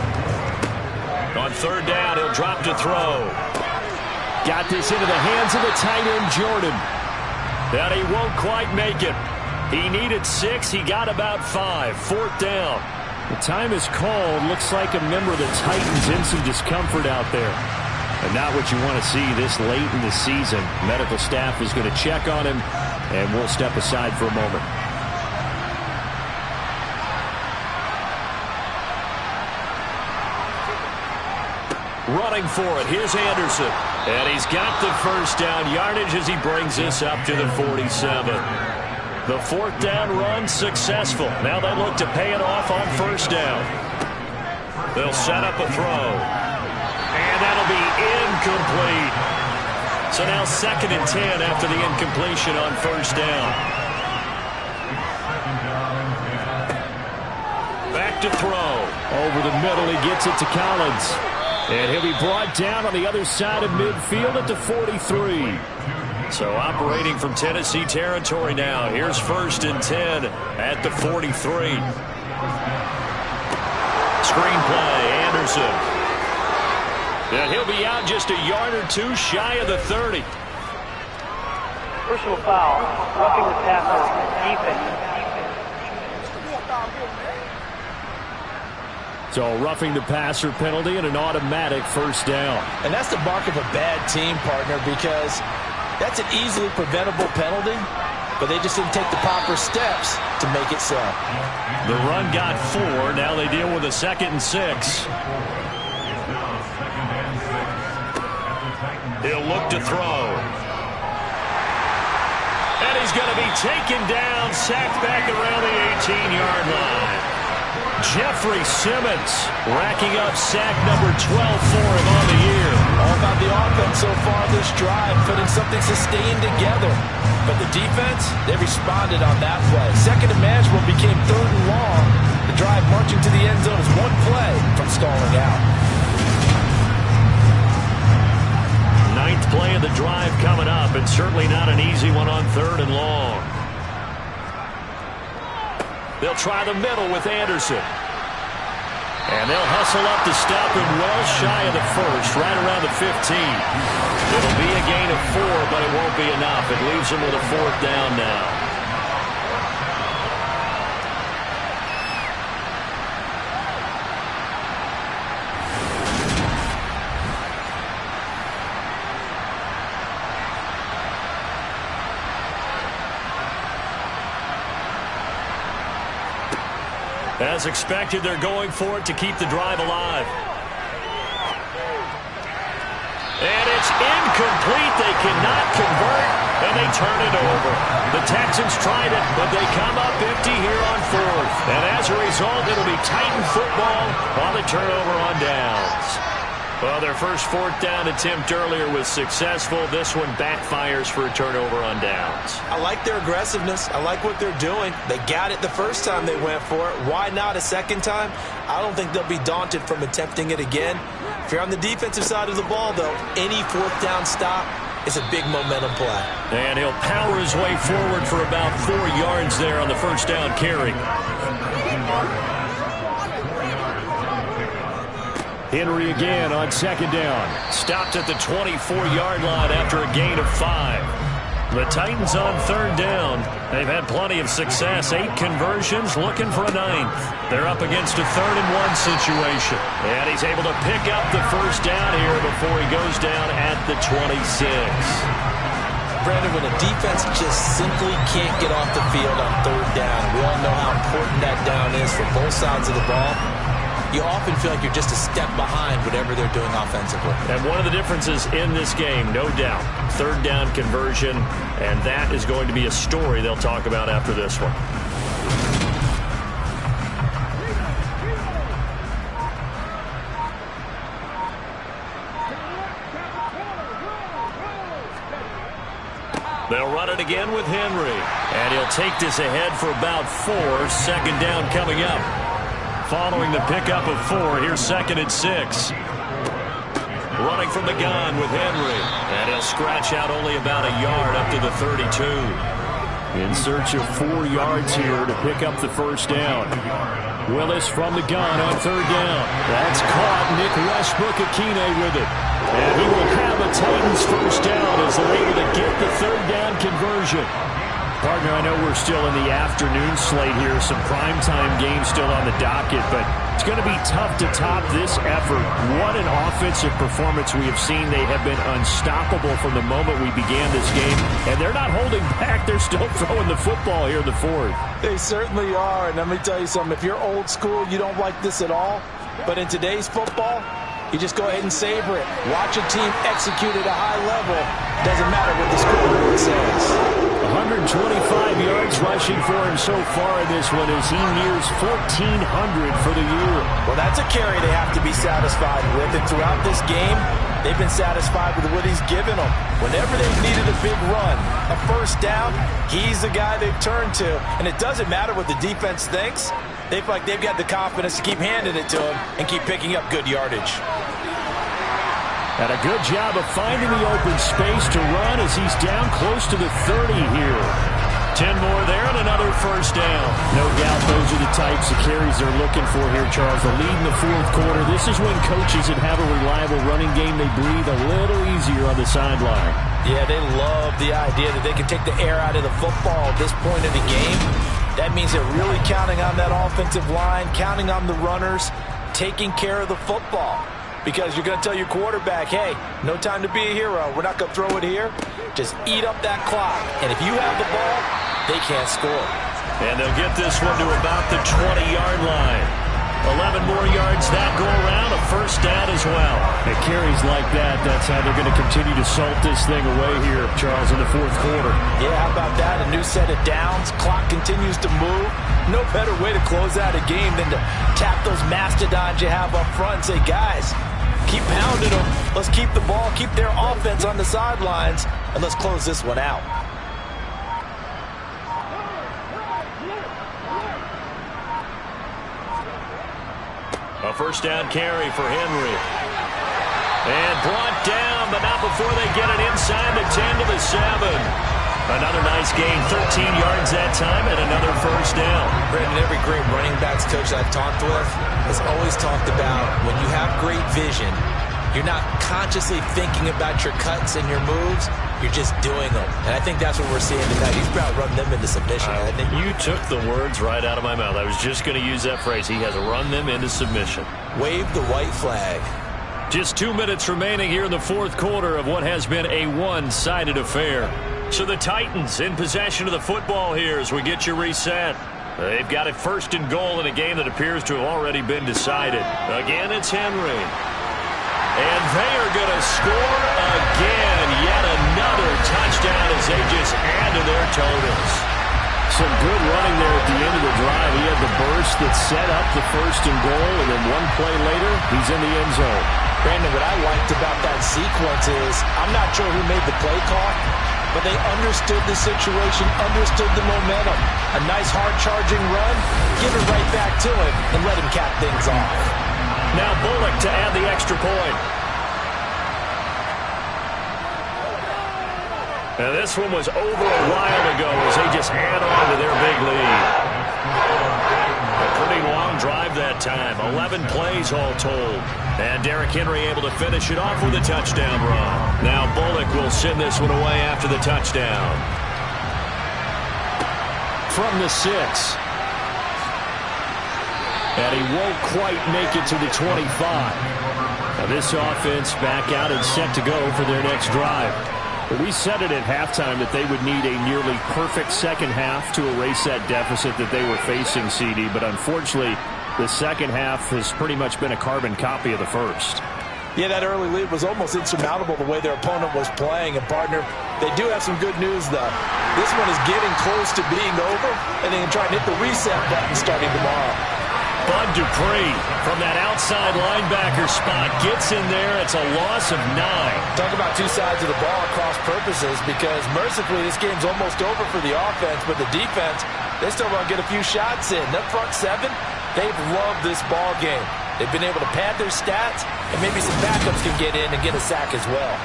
On 3rd down, he'll drop to throw. Got this into the hands of the tight end, Jordan. And he won't quite make it. He needed 6. He got about 5. 4th down. The time is called. Looks like a member of the Titans in some discomfort out there. And not what you want to see this late in the season. Medical staff is going to check on him, and we'll step aside for a moment. Running for it. Here's Anderson. And he's got the 1st down yardage as he brings this up to the 47. The 4th down run successful. Now they look to pay it off on 1st down. They'll set up a throw. And that'll be incomplete. So now 2nd and 10 after the incompletion on 1st down. Back to throw. Over the middle, he gets it to Collins. And he'll be brought down on the other side of midfield at the 43. So operating from Tennessee territory now. Here's 1st and 10 at the 43. Screenplay, Anderson. And he'll be out just a yard or 2 shy of the 30. Personal foul, roughing the passer, defense. So roughing the passer penalty and an automatic 1st down. And that's the mark of a bad team, partner, because that's an easily preventable penalty, but they just didn't take the proper steps to make it so. The run got 4. Now they deal with a 2nd and 6. He'll look to throw. And he's going to be taken down, sacked back around the 18-yard line. Jeffrey Simmons racking up sack number 12 for him on the year. All about the offense so far this drive, putting something sustained together. But the defense, they responded on that play. 2nd and manageable became 3rd and long. The drive marching to the end zone is 1 play from stalling out. 9th play of the drive coming up, and certainly not an easy one on 3rd and long. They'll try the middle with Anderson. And they'll hustle up to stop him well shy of the 1st, right around the 15. It'll be a gain of 4, but it won't be enough. It leaves him with a 4th down now. As expected, they're going for it to keep the drive alive. And it's incomplete. They cannot convert, and they turn it over. The Texans tried it, but they come up empty here on 4th. And as a result, it'll be Titan football on the turnover on downs. Well, their first 4th down attempt earlier was successful. This one backfires for a turnover on downs. I like their aggressiveness. I like what they're doing. They got it the first time they went for it. Why not a 2nd time? I don't think they'll be daunted from attempting it again. If you're on the defensive side of the ball, though, any 4th down stop is a big momentum play. And he'll power his way forward for about 4 yards there on the 1st down carry. Henry again on 2nd down. Stopped at the 24-yard line after a gain of 5. The Titans on third down. They've had plenty of success. 8 conversions, looking for a 9th. They're up against a 3rd-and-1 situation. And he's able to pick up the first down here before he goes down at the 26. Brandon, when a defense just simply can't get off the field on third down, we all know how important that down is for both sides of the ball. You often feel like you're just a step behind whatever they're doing offensively. And one of the differences in this game, no doubt, 3rd down conversion, and that is going to be a story they'll talk about after this one. They'll run it again with Henry, and he'll take this ahead for about 4. 2nd down coming up. Following the pickup of 4, here's 2nd and 6. Running from the gun with Henry. And he'll scratch out only about a yard up to the 32. In search of 4 yards here to pick up the first down. Willis from the gun on 3rd down. That's caught. Nick Westbrook-Akine with it. And he will have a Titans first down as they're able to get the 3rd down conversion. Partner, I know we're still in the afternoon slate here. Some primetime games still on the docket, but it's going to be tough to top this effort. What an offensive performance we have seen. They have been unstoppable from the moment we began this game, and they're not holding back. They're still throwing the football here in the 4th. They certainly are, and let me tell you something. If you're old school, you don't like this at all, but in today's football, you just go ahead and savor it. Watch a team execute at a high level. Doesn't matter what the scoreboard says. 125 yards rushing for him so far in this one as he nears 1,400 for the year. Well, that's a carry they have to be satisfied with. And throughout this game, they've been satisfied with what he's given them. Whenever they've needed a big run, a first down, he's the guy they've turned to. And it doesn't matter what the defense thinks. They feel like they've got the confidence to keep handing it to him and keep picking up good yardage. And a good job of finding the open space to run as he's down close to the 30 here. 10 more there and another first down. No doubt those are the types of carries they're looking for here, Charles. The lead in the 4th quarter. This is when coaches that have a reliable running game, they breathe a little easier on the sideline. Yeah, they love the idea that they can take the air out of the football at this point of the game. That means they're really counting on that offensive line, counting on the runners, taking care of the football. Because you're going to tell your quarterback, hey, no time to be a hero. We're not going to throw it here. Just eat up that clock. And if you have the ball, they can't score. And they'll get this one to about the 20-yard line. 11 more yards that go around, a first down as well. At carries like that, that's how they're going to continue to salt this thing away here, Charles, in the 4th quarter. Yeah, how about that? A new set of downs. Clock continues to move. No better way to close out a game than to tap those mastodons you have up front and say, guys, keep pounding them. Let's keep the ball, keep their offense on the sidelines, and let's close this one out. A first down carry for Henry. And brought down, but not before they get it inside the 10 to the 7. Another nice gain, 13 yards that time, and another first down. Brandon, every great running backs coach I've talked with has always talked about when you have great vision, you're not consciously thinking about your cuts and your moves. You're just doing them. And I think that's what we're seeing tonight. He's about run them into submission. You took the words right out of my mouth. I was just going to use that phrase. He has run them into submission. Wave the white flag. Just 2 minutes remaining here in the 4th quarter of what has been a one-sided affair. So the Titans in possession of the football here as we get you reset. They've got it 1st and goal in a game that appears to have already been decided. Again, it's Henry. And they are going to score again. Yet another touchdown as they just add to their totals. Some good running there at the end of the drive. He had the burst that set up the 1st and goal, and then one play later, he's in the end zone. Brandon, what I liked about that sequence is I'm not sure who made the play call, but they understood the situation, understood the momentum. A nice hard-charging run, give it right back to him, and let him cap things off. Now Bullock to add the extra point. Now this one was over a while ago as they just add on to their big lead. A Pretty long drive that time. 11 plays all told. And Derrick Henry able to finish it off with a touchdown run. Now Bullock will send this one away after the touchdown. From the 6. And he won't quite make it to the 25. Now this offense back out and set to go for their next drive. We said it at halftime that they would need a nearly perfect second half to erase that deficit that they were facing, CD. But unfortunately, the second half has pretty much been a carbon copy of the first. Yeah, that early lead was almost insurmountable the way their opponent was playing. And, partner, they do have some good news, though. This one is getting close to being over, and they can try and hit the reset button starting tomorrow. Bud Dupree from that outside linebacker spot gets in there. It's a loss of 9. Talk about two sides of the ball at cross purposes, because mercifully this game's almost over for the offense, but the defense, they still want to get a few shots in. That front 7, they've loved this ball game. They've been able to pad their stats, and maybe some backups can get in and get a sack as well.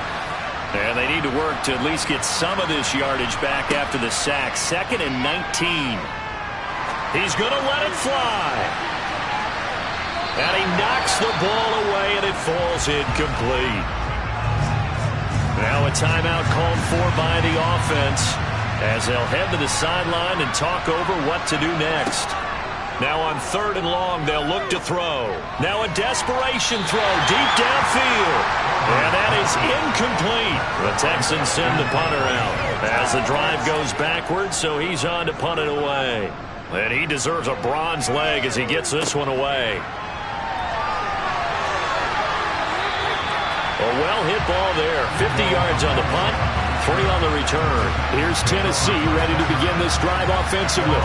And they need to work to at least get some of this yardage back after the sack. 2nd and 19. He's going to let it fly. And he knocks the ball away, and it falls incomplete. Now a timeout called for by the offense as they'll head to the sideline and talk over what to do next. Now on 3rd and long, they'll look to throw. Now a desperation throw deep downfield. And that is incomplete. The Texans send the punter out as the drive goes backwards, so he's on to punt it away. And he deserves a bronze leg as he gets this one away. A well-hit ball there. 50 yards on the punt, 3 on the return. Here's Tennessee ready to begin this drive offensively.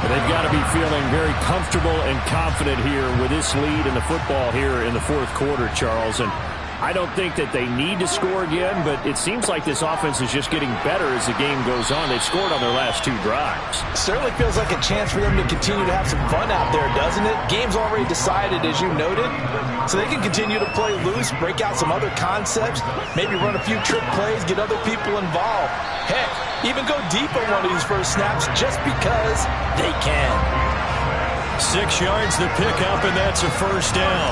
They've got to be feeling very comfortable and confident here with this lead in the football here in the 4th quarter, Charles. And I don't think that they need to score again, but it seems like this offense is just getting better as the game goes on. They've scored on their last 2 drives. Certainly feels like a chance for them to continue to have some fun out there, doesn't it? Game's already decided, as you noted, so they can continue to play loose, break out some other concepts, maybe run a few trick plays, get other people involved. Heck, even go deep on one of these first snaps just because they can. 6 yards to pick up, and that's a first down.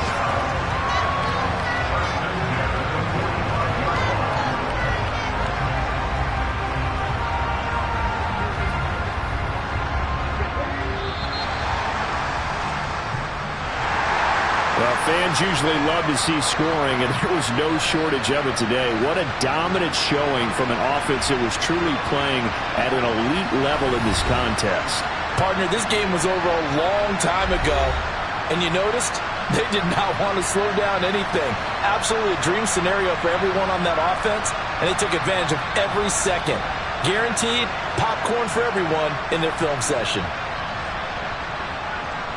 Fans usually love to see scoring, and there was no shortage of it today. What a dominant showing from an offense that was truly playing at an elite level in this contest. Partner, this game was over a long time ago, and you noticed they did not want to slow down anything. Absolutely a dream scenario for everyone on that offense, and they took advantage of every second. Guaranteed popcorn for everyone in their film session.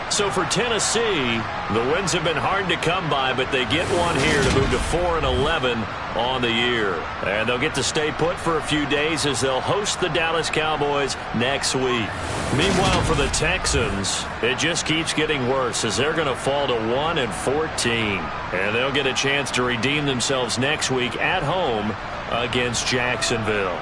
So for Tennessee, the wins have been hard to come by, but they get one here to move to 4-11 on the year. And they'll get to stay put for a few days as they'll host the Dallas Cowboys next week. Meanwhile, for the Texans, it just keeps getting worse as they're going to fall to 1-14. And they'll get a chance to redeem themselves next week at home against Jacksonville.